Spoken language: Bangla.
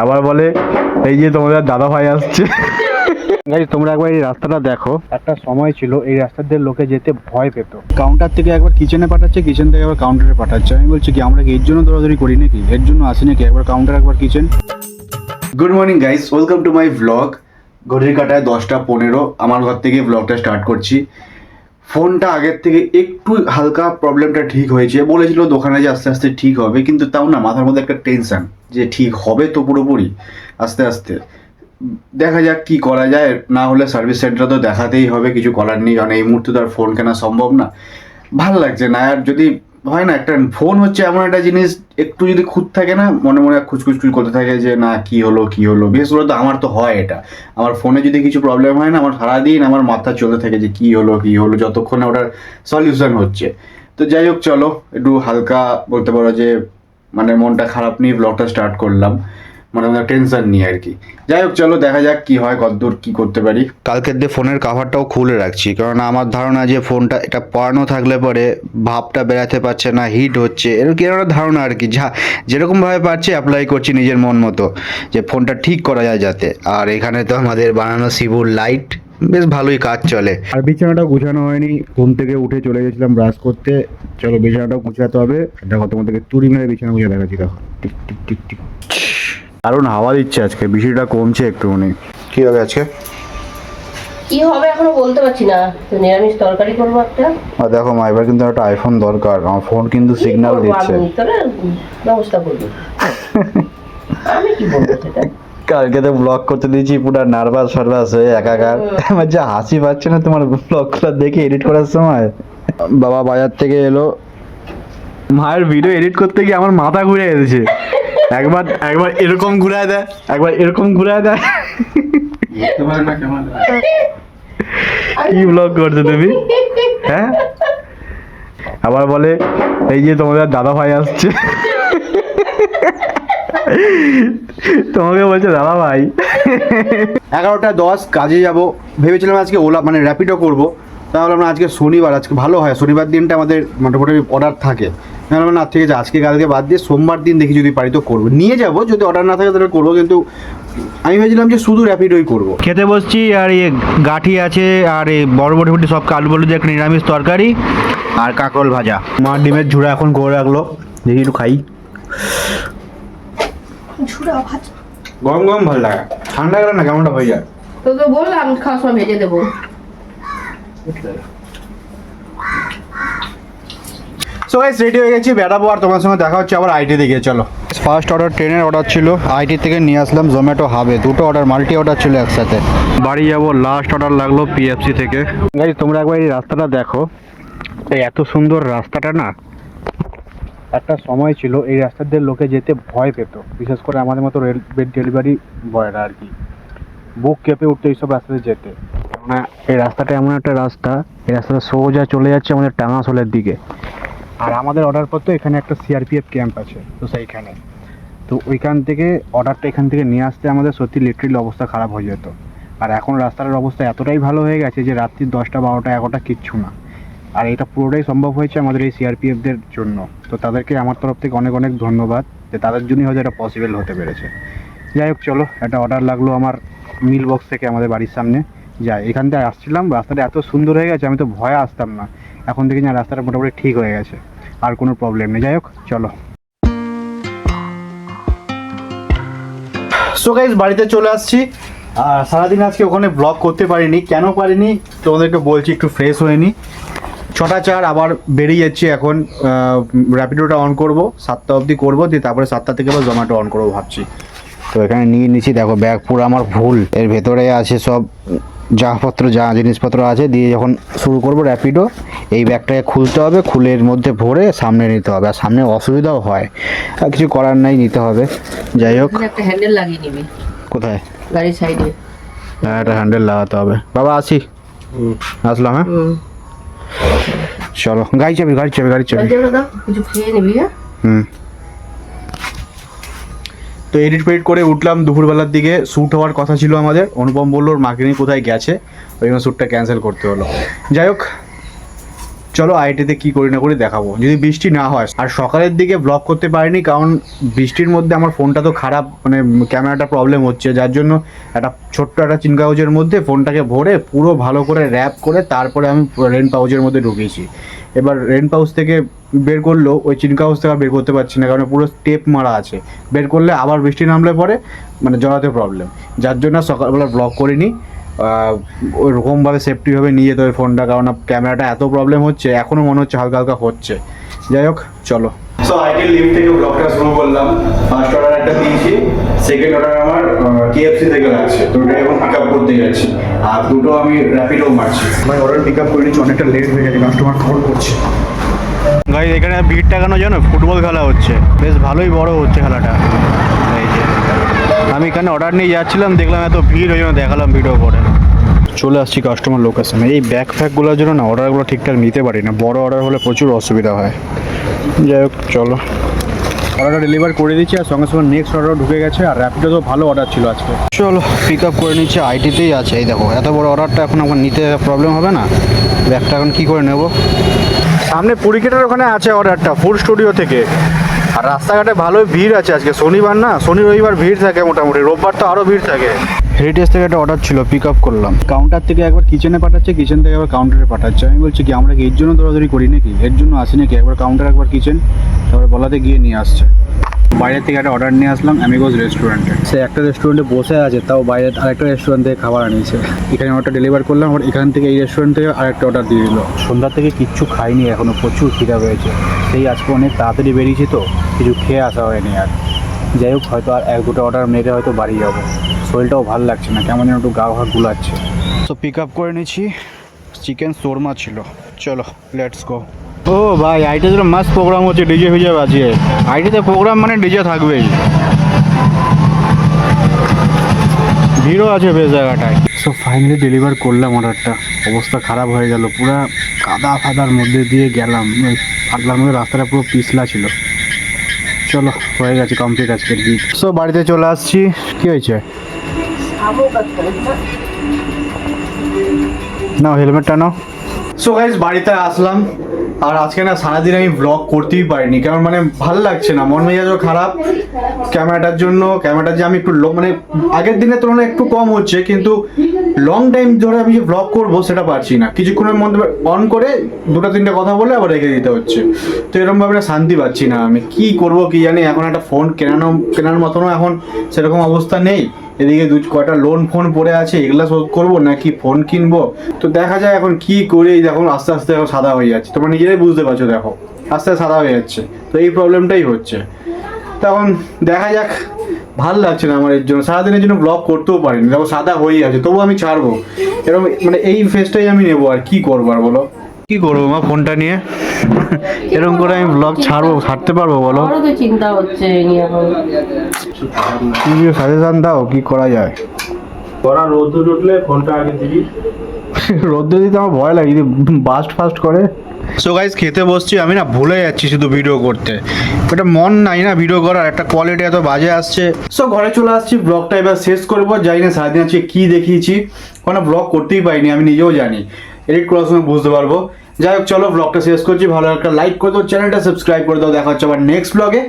আবার বলে এই যে তোমাদের দাদা ভাই আসছে। গাইস তোমরা একবার এই রাস্তাটা দেখো, একটা সময় ছিল এই রাস্তা দিয়ে লোকে যেতে ভয় পেত। কাউন্টার থেকে একবার কিচেনে পাঠাচ্ছে, কিচেন থেকে একবার কাউন্টারে পাঠাচ্ছে। আমি বলছি কি আমরা কি এর জন্য দৌড়াদৌড়ি করি নাকি? এর জন্য আসি নাকি? একবার কাউন্টার একবার kitchen. Good morning guys, welcome to my vlog. ঘড়ির কাটায় 10টা 15 আমার ঘর থেকে ভ্লগটা স্টার্ট করছি। ফোনটা আগের থেকে একটু হালকা প্রবলেমটা ঠিক হয়েছে, বলেছিল দোকানে যে আস্তে আস্তে ঠিক হবে, কিন্তু তাও না মাথার মধ্যে একটা টেনশন যে ঠিক হবে তো পুরোপুরি আস্তে আস্তে। দেখা যাক কি করা যায়, না হলে সার্ভিস সেন্টার তো দেখাতেই হবে, কিছু করার নেই, কারণ এই মুহূর্তে তো আর ফোন কেনা সম্ভব না। ভালো লাগছে না আর, যদি হয় না একটা ফোন হচ্ছে এমন একটা জিনিস, একটু যদি খুঁত থাকে না মনে মনে খুচখুচ করতে থাকে যে না কি হলো কি হলো। বিশেষ করে তো আমার তো হয় এটা, আমার ফোনে যদি কিছু প্রবলেম হয় না আমার সারাদিন আমার মাথা চলতে থাকে যে কি হলো কি হলো, যতক্ষণ না ওটার সলিউশন হচ্ছে। তো যাই হোক চলো, একটু হালকা বলতে পারো যে মানে মনটা খারাপ নিয়ে ব্লগটা স্টার্ট করলাম, মানে টেনশন নিয়ে আর কি। যাই হোক চলো দেখা যাক কি হয়, কতদূর কি করতে পারি। কালকের দিয়ে ফোনের কাভারটাও খুলে রাখছি, কারণ আমার ধারণা যে ফোনটা এটা পরানো থাকলে পরে ভাবটা বেরাতে পারছে না, হিট হচ্ছে, এরকম একটা ধারণা আর কি। যা যেরকমভাবে পারছি অ্যাপ্লাই করছি নিজের মন মতো, যে ফোনটা ঠিক করা যায় যাতে। আর এখানে তো আমাদের বানানো শিবুর লাইট বেশ ভালোই কাজ চলে। আর বিছানাটা গুছানো হয়নি, ঘুম থেকে উঠে চলে গেছিলাম ব্রাশ করতে। চলো বিছানাটাও গুছাতে হবে। দেখো তোমাদেরকে তুড়ি মেরে বিছানা গুছিয়ে দেখাচ্ছি। দেখো টিক টিক টিক টিক। দারুণ হাওয়া দিচ্ছে আজকে, বৃষ্টিটা কমছে একটুখানি। কি হবে আজকে? কি হবে এখনো বলতে পারছি না, তো নিরামিষ তরকারি করবো একটা। আর দেখো মা, এবার কিন্তু একটা আইফোন দরকার, আমার ফোন কিন্তু সিগন্যাল দিচ্ছে। তোরা ব্যবস্থা করবি, আমি কি বলবো সেটা। কালকে তো ব্লগ করতে দিয়েছি, পুরো নার্ভাস ফার্ভাস হয়ে একাকার। আমার যা হাসি পাচ্ছে না তোমার ব্লগগুলো দেখে এডিট করার সময়। বাবা বাজার থেকে এলো, মায়ের ভিডিও এডিট করতে গিয়ে আমার মাথা ঘুরে গেছে। একবার একবার এরকম ঘুরায় দেয়, একবার এরকম ঘুরায় দেয়। কি ব্লগ করছো তুমি? হ্যাঁ, আবার বলে এই যে তোমাদের দাদা ভাই আসছে। তোমাকে বলছে দাদা ভাই। 11টা 10 কাজে যাব, ভেবেছিলাম আজকে ওলা মানে র্যাপিডো করবো। তাহলে আমরা আজকে শনিবার, আজকে ভালো হয়, শনিবার দিনটা আমাদের মোটামুটি অর্ডার থাকে। তাহলে না ঠিক আছে, আজকে কালকে বাদ দিয়ে সোমবার দিন দেখি যদি পারি তো করবো, নিয়ে যাবো। যদি অর্ডার না থাকে তাহলে করবো, কিন্তু আমি ভেবেছিলাম যে শুধু র্যাপিডোই করবো। খেতে বসছি, আর এই গাঠি আছে, আর এই বড়বড়ি ফুটি সব কাল বলে দিয়ে একটা নিরামিষ তরকারি আর কাঁকরোল ভাজা। মা ডিমের ঝুড়া এখন করে রাখলো, দেখি একটু খাই। গরম গরম ভালো লাগে, ঠান্ডা গেলে না কেমনটা হয়ে যায়। তো তো বললাম খাওয়ার সময় ভেজে দেবো। সো গাইস রেডি হয়ে গেছি, বেড়াবো। আর তোমার সঙ্গে দেখা হচ্ছে আবার আইটি থেকে। চলো, ফার্স্ট অর্ডার ট্রেনের অর্ডার ছিল, আইটি থেকে নিয়ে আসলাম জোম্যাটো হাবে। দুটো অর্ডার, মাল্টি অর্ডার ছিল একসাথে। বাড়ি যাবো, লাস্ট অর্ডার লাগলো পিএফসি থেকে। গাইস তোমরা একবার এই রাস্তাটা দেখো, এত সুন্দর রাস্তাটা না। একটা সময় ছিল এই রাস্তা দিয়ে লোকে যেতে ভয় পেত, বিশেষ করে আমাদের মতো রেল ডেলিভারি বয়রা আর কি। বুক কেঁপে উঠতো এইসব রাস্তাতে যেতে। মানে এই রাস্তাটা এমন একটা রাস্তা, এই রাস্তাটা সোজা চলে যাচ্ছে আমাদের টাঙ্গাসোলের দিকে। আর আমাদের অর্ডার পর তো এখানে একটা সিআরপিএফ ক্যাম্প আছে, তো সেইখানে তো ওইখান থেকে অর্ডারটা এখান থেকে নিয়ে আসতে আমাদের সত্যি লিটারেলি অবস্থা খারাপ হয়ে যেত। আর এখন রাস্তার অবস্থা এতটাই ভালো হয়ে গেছে যে রাত্রি 10টা 12টা 11টা কিচ্ছু না। আর এটা পুরোটাই সম্ভব হয়েছে আমাদের এই সিআরপিএফদের জন্য। তো তাদেরকে আমার তরফ থেকে অনেক অনেক ধন্যবাদ, যে তাদের জন্যই হয়তো এটা পসিবল হতে পেরেছে। যাই হোক চলো, একটা অর্ডার লাগলো আমার মিল বক্স থেকে আমাদের বাড়ির সামনে। যাই, এখান থেকে আসছিলাম, রাস্তাটা এত সুন্দর হয়ে গেছে, আমি তো ভয়ে আসতাম না। এখন দেখি না রাস্তাটা মোটামুটি ঠিক হয়ে গেছে, আর কোনো প্রবলেম নেই। যাই হোক চলো। সো গাইস বাড়িতে চলে আসছি। আর সারাদিন আজকে ওখানে ব্লগ করতে পারিনি, কেন পারিনি তোমাদেরকে বলছি, একটু ফ্রেশ হয়নি। 6টা 4 আবার বেরিয়ে যাচ্ছি এখন। র্যাপিডোটা অন করব, 7টা অবধি করবো, দিয়ে তারপরে 7টা থেকে আবার জোম্যাটো অন করবো ভাবছি। তো এখানে নিয়ে নিচ্ছি, দেখো ব্যাগ পুরো আমার ভুল, এর ভেতরে আছে সব যাপত্র, যা জিনিসপত্র আছে। দিয়ে যখন শুরু করব র্যাপিডো, এই ব্যাগটাকে খুলতে হবে, খুলে এর মধ্যে ভরে সামনে নিতে হবে। আর সামনে অসুবিধাও হয়, আর কিছু করার নাই, নিতে হবে। যাই হোক, একটা হ্যান্ডেল লাগিয়ে নিবি। কোথায়? গাড়ির সাইডে। হ্যাঁ, একটা হ্যান্ডেল লাগাতে হবে। বাবা আসি, আসলাম। হ্যাঁ চলো, গাড়ি চাবি কিছু খেয়ে নিবি। হুম। তো এডিট ফেডিট করে উঠলাম দুপুরবেলার দিকে। শ্যুট হওয়ার কথা ছিল আমাদের, অনুপম বললো ওর মাকে নিয়ে কোথায় গেছে, ওই জন্য শ্যুটটা ক্যান্সেল করতে হলো। যাই হোক চলো আইটিতে কি করি না করি দেখাবো, যদি বৃষ্টি না হয়। আর সকালের দিকে ব্লগ করতে পারিনি কারণ বৃষ্টির মধ্যে আমার ফোনটা তো খারাপ, মানে ক্যামেরাটা প্রবলেম হচ্ছে, যার জন্য একটা ছোট্ট একটা চিন কাগজের মধ্যে ফোনটাকে ভরে পুরো ভালো করে র্যাপ করে তারপরে আমি রেন পাউচের মধ্যে ঢুকিয়েছি। এবার রেন পাউচ থেকে বের করলেও ওই চিন কাগজ থেকে আর বের করতে পারছি না, কারণ পুরো টেপ মারা আছে। বের করলে আবার বৃষ্টি নামলে পরে মানে জড়াতে প্রবলেম, যার জন্য সকালবেলা ব্লগ করিনি। ওইরকমভাবে সেফটিভাবে নিয়ে যেতে হবে ফোনটা, কারণ ক্যামেরাটা এত প্রবলেম হচ্ছে, এখনও মনে হচ্ছে হালকা হালকা হচ্ছে। যাই হোক চলো। সো আইটেল লিফট থেকে ব্লগটা শুরু করলাম। ফার্স্ট অর্ডার একটা দিয়েছি, সেকেন্ড অর্ডার আমার কেএফসি থেকে আছে, তো ওটা এখন পিক আপ করতে যাচ্ছি। আর দুটো আমি র্যাপিডো মারছি। আমি অর্ডার পিক আপ করে নিচ্ছি, অনেকটা লেট হয়ে গেছে, কাস্টমার ফোন করছে। গাইস এখানে ভিড়টা কেন জানো, ফুটবল খেলা হচ্ছে, বেশ ভালোই বড় হচ্ছে খেলাটা। এই যে আমি এখানে অর্ডার নিয়ে যাচ্ছিলাম, দেখলাম এত ভিড়, ওই জন্য দেখালাম ভিডিও করে। চলে আসছি কাস্টমার লোকেশনে। এই ব্যাগ ফ্যাগগুলোর জন্য না অর্ডারগুলো ঠিকঠাক নিতে পারি না, বড় অর্ডার হলে প্রচুর অসুবিধা হয়। যাই হোক চলো, অর্ডারটা ডেলিভার করে দিচ্ছি, আর সঙ্গে সঙ্গে নেক্সট অর্ডারও ঢুকে গেছে। আর র্যাপিডো তো ভালো অর্ডার ছিল আজকে। চলো পিক আপ করে নিচ্ছে, আইটিতেই আছে। এই দেখো এত বড় অর্ডারটা এখন আমার নিতে প্রবলেম হবে না, ব্যাগটা এখন কী করে নেব। সামনে পুরীকেটের ওখানে আছে অর্ডারটা, ফুড স্টুডিও থেকে। আর রাস্তাঘাটে ভালোই ভিড় আছে আজকে, শনিবার না, শনি রবিবার ভিড় থাকে মোটামুটি, রোববার তো আরও ভিড় থাকে। হেরিটেজ থেকে একটা অর্ডার ছিল, পিক আপ করলাম। কাউন্টার থেকে একবার কিচেনে পাঠাচ্ছে, কিচেন থেকে একবার কাউন্টারে পাঠাচ্ছে। আমি বলছি কি আমরা কি এর জন্য দৌড়াদৌড়ি করি নাকি, এর জন্য আসি নাকি, একবার কাউন্টার একবার কিচেন, তারপরে বলাতে গিয়ে নিয়ে আসছে। বাইরে থেকে একটা অর্ডার নিয়ে আসলাম অ্যামিগোস রেস্টুরেন্টে। সে একটা রেস্টুরেন্টে বসে আছে, তাও বাইরে আরেকটা রেস্টুরেন্ট থেকে খাবার আনিয়েছে। এখানে অর্ডারটা ডেলিভার করলাম, আর এখান থেকে এই রেস্টুরেন্ট থেকে আরেকটা অর্ডার দিয়ে দিল। সন্ধ্যা থেকে কিচ্ছু খাইনি এখনও, প্রচুর খিদা হয়েছে। সেই আজকে অনেক তাড়াতাড়ি বেরিয়েছি তো, কিছু খেয়ে আসা হয়নি আর। যাই হোক হয়তো আর এক দুটো অর্ডার মেরে হয়তো বাড়ি যাবো, শরীরটাও ভালো লাগছে না, কেমন যেন একটু গা ঘা গুলাচ্ছে। তো পিক আপ করে নিচ্ছি, চিকেন শোরমা ছিল। চলো লেটস গো। ও ভাই আইটি তো মাস্ট প্রোগ্রাম হচ্ছে, ডিজে ফিজে বাজিয়ে। আইটিতে প্রোগ্রাম মানে ডিজে থাকবেই, ভিড়ও আছে বেশ জায়গাটায়। সো ফাইনালি ডেলিভার করলাম অর্ডারটা, অবস্থা খারাপ হয়ে গেল, পুরো কাদা ফাদার মধ্যে দিয়ে গেলাম, ফাটলার মধ্যে রাস্তাটা পুরো পিছলা ছিল। চলো হয়ে গেছে কমপ্লিট আজকের গিগ। সো বাড়িতে চলে আসছি। কি হয়েছে? নাও হেলমেটটা নাও। সো গাইস বাড়িতে আসলাম, আর আজকে না সারাদিন আমি ব্লগ করতেই পারিনি, কারণ মানে ভালো লাগছে না, মন মেজাজও খারাপ ক্যামেরাটার জন্য। ক্যামেরাটা যে আমি একটু মানে আগের দিনের তুলনায় একটু কম হচ্ছে, কিন্তু লং টাইম ধরে আমি যে ব্লগ করবো সেটা পারছি না। কিছুক্ষণের মধ্যে অন করে দুটো তিনটে কথা বলে আবার রেখে দিতে হচ্ছে, তো এরকমভাবে না শান্তি পাচ্ছি না। আমি কি করব কি জানি, এখন একটা ফোন কেনার মতনও এখন সেরকম অবস্থা নেই। এদিকে কয়টা লোন ফোন পড়ে আছে, এগুলো শোধ করবো নাকি ফোন কিনবো, তো দেখা যায় এখন কি করি। দেখুন আস্তে আস্তে এখন সাদা হয়ে যাচ্ছে, তোমরা নিজেরাই বুঝতে পারছো, দেখো আস্তে আস্তে সাদা হয়ে যাচ্ছে, তো এই প্রবলেমটাই হচ্ছে। তখন দেখা যাক, ভাল লাগছে না আমার এর জন্য, সারাদিনের জন্য ব্লগ করতেও পারিনি, দেখো সাদা হয়েই আছে, তবু আমি ছাড়বো এরকম, মানে এই ফেসটাই আমি নেবো। আর কি করবো, আর বলো কি করবো মা ফোনটা নিয়ে, এরকম করে আমি ব্লগ ছাড়তে পারবো বলো? আমারও তো চিন্তা হচ্ছে এই নিয়ে এখন। তুমি সাজেশন দাও কি করা যায়। রোদ্দুর উঠলে ফোনটা আগে দিবি। রোদ্দুর দিতে আমার ভয় লাগে, যদি বাস্ট ফাস্ট করে। সো গাইস খেতে বসছি, আমি না ভুলে যাচ্ছি শুধু ভিডিও করতে, এটা মন নাই না ভিডিও করার, একটা কোয়ালিটি এত বাজে আসছে। সো ঘরে চলে আসছি, ব্লগটা এবার শেষ করবো। জানি না সারাদিন আজকে কী দেখিয়েছি, কোনো ব্লগ করতেই পারিনি, আমি নিজেও জানি, এডিট করার সময় বুঝতে পারবো। যাই হোক চলো ব্লগটা শেষ করছি, ভালো একটা লাইক করে দাও, চ্যানেলটা সাবস্ক্রাইব করে দাও। দেখা হচ্ছে আবার নেক্সট ব্লগে।